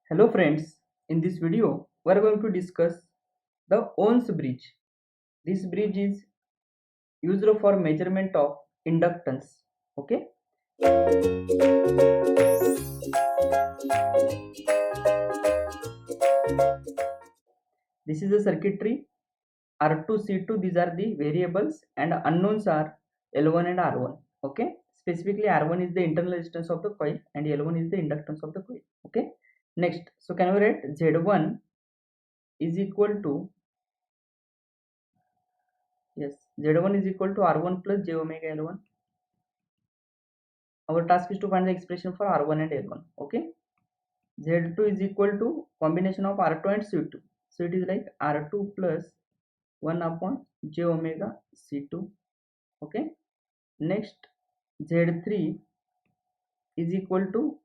Hello friends, in this video we are going to discuss the Ohm's bridge. This bridge is used for measurement of inductance. Okay, this is a circuitry R2, C2. These are the variables and unknowns are L1 and R1. Okay, specifically R1 is the internal resistance of the coil and L1 is the inductance of the coil. Okay, next, so can we write Z1 is equal to, yes, Z1 is equal to R1 plus j omega L1. Our task is to find the expression for R1 and L1. Okay, Z2 is equal to combination of R2 and C2. So it is like R2 plus 1 upon j omega C2. Okay, next Z3 is equal to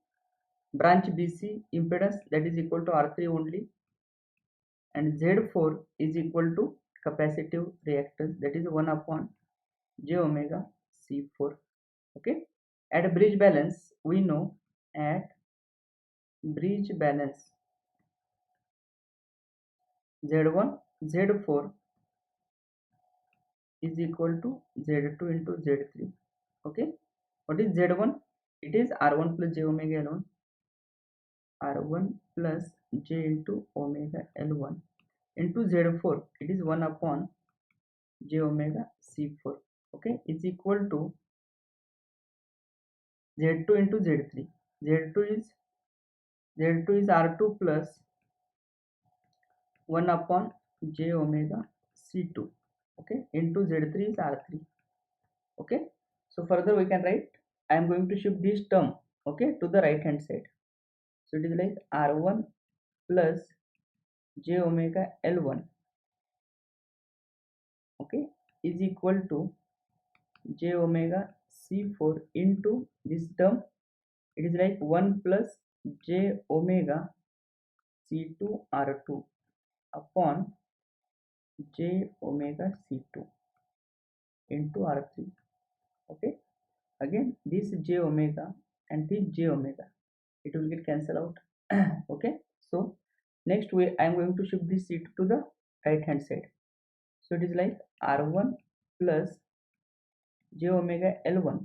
branch BC impedance, that is equal to R3 only, and Z4 is equal to capacitive reactance, that is 1 upon j omega C4. Okay, at bridge balance we know, at bridge balance Z1 Z4 is equal to Z2 into Z3. Okay, what is Z1? It is R1 plus j omega L1, R1 plus j into omega L1 into Z4, it is 1 upon j omega C4. Okay, is equal to Z2 into Z3. Z2 is R2 plus 1 upon j omega C2. Okay, into Z3 is R3. Okay, so further we can write, I am going to shift this term, okay, to the right hand side. So it is like R1 plus j omega L1, okay, is equal to j omega C4 into this term, it is like 1 plus j omega C2 R2 upon j omega C2 into R3. Okay, again this j omega and this j omega, it will get cancelled out. Okay, so next I am going to shift this C2 to the right hand side. So it is like R1 plus j omega L1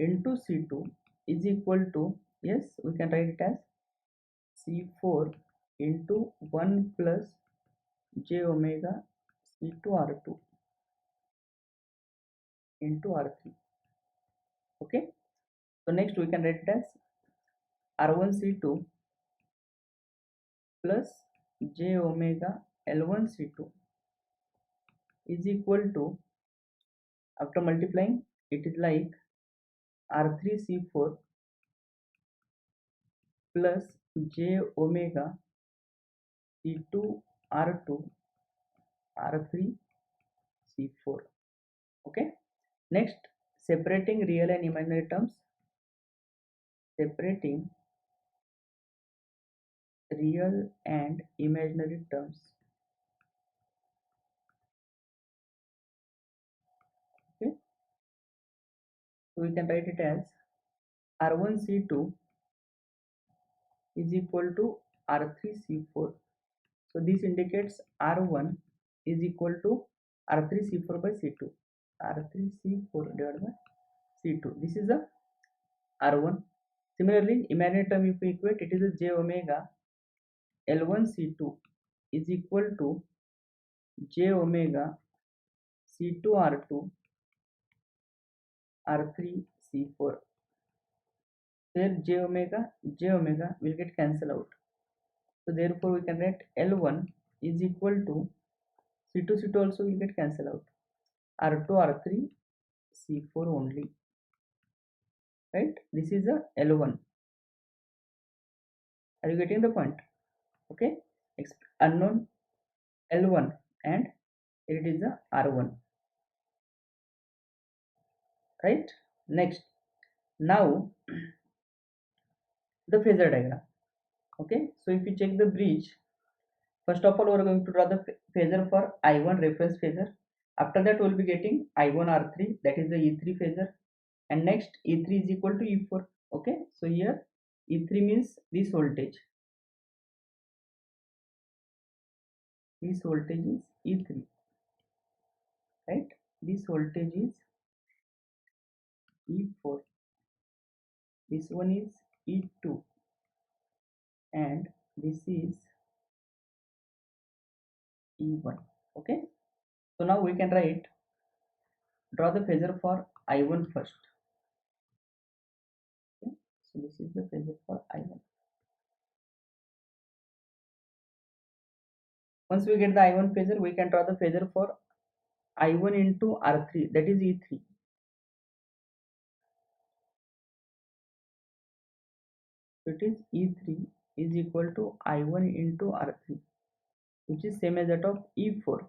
into C2 is equal to, yes, we can write it as C4 into 1 plus j omega C2 R2 into R3. Okay, so next we can write it as R1 C2 plus j omega L1 C2 is equal to, after multiplying, it is like R3 C4 plus j omega C2 R2 R3 C4. Okay, next, separating real and imaginary terms. Separating real and imaginary terms. Okay, so we can write it as R1 C2 is equal to R3 C4. So this indicates R1 is equal to R3 C4 by C2. R3 C4 divided by C2. This is a R1. Similarly, imaginary term if we equate, it is a j omega L1 C2 is equal to j omega C2 R2 R3 C4. Here j omega will get cancelled out. So therefore we can write L1 is equal to C2 C2 also will get cancelled out. R2 R3 C4 only. Right? This is a L1. Are you getting the point? Okay. Unknown L1 and it is a R1. Right? Next. Now the phasor diagram. Okay. So if you check the bridge, first of all we are going to draw the phasor for I1 reference phasor. After that we will be getting I1 R3, that is the E3 phasor, and next E3 is equal to E4. Okay, so here E3 means this voltage. This voltage is E3, right? This voltage is E4. This one is E2, and this is E1. Okay. So now we can draw the phasor for I1 first. Okay. So this is the phasor for I1. Once we get the I1 phasor, we can draw the phasor for I1 into R3, that is E3. So it is E3 is equal to I1 into R3, which is same as that of E4.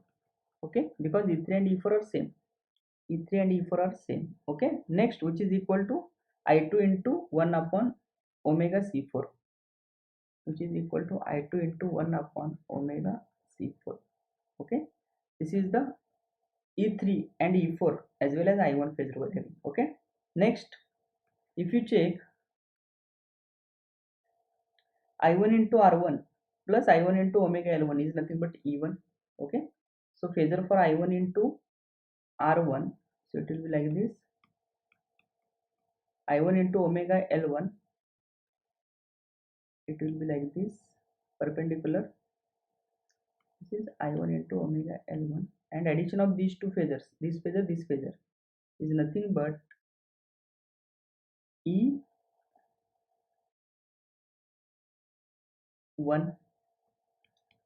Okay, because E3 and E4 are same. E3 and E4 are same. Okay, next, which is equal to I2 into 1 upon omega C4, which is equal to I2 into 1 upon omega C4. Okay, this is the E3 and E4 as well as I1 phasor we are having. Okay, next, if you check I1 into R1 plus I1 into omega L1 is nothing but E1. Okay, so phasor for I1 into R1, so it will be like this: I1 into omega L1, it will be like this, perpendicular. This is I1 into omega L1, and addition of these two phasors, this phasor, is nothing but E1,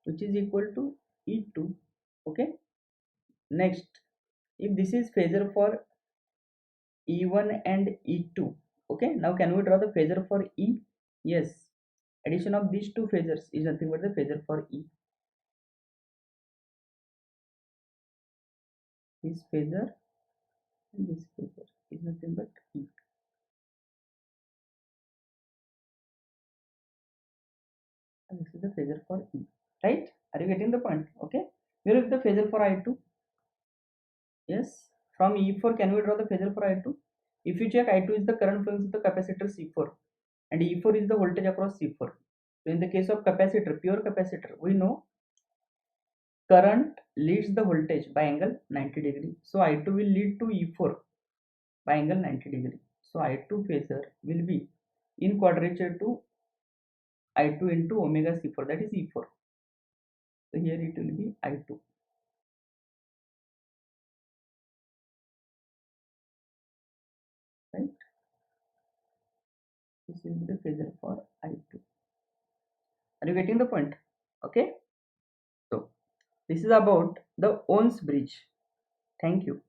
which is equal to E2. Okay, next, if this is phasor for E1 and E2, okay, now can we draw the phasor for E? Yes, addition of these two phasors is nothing but the phasor for E. This phasor and this phasor is nothing but E. And this is the phasor for E, right? Are you getting the point? Okay, where is the phasor for I2? Yes, from E4 can we draw the phasor for I2? If you check, I2 is the current flowing through the capacitor C4, and E4 is the voltage across C4. So in the case of capacitor, pure capacitor, we know current leads the voltage by angle 90 degree. So I2 will lead to E4 by angle 90 degree. So I2 phasor will be in quadrature to I2 into omega C4, that is E4. So here it will be I2. Right? This will be the phasor for I2. Are you getting the point? Okay. So this is about the Ohm's bridge. Thank you.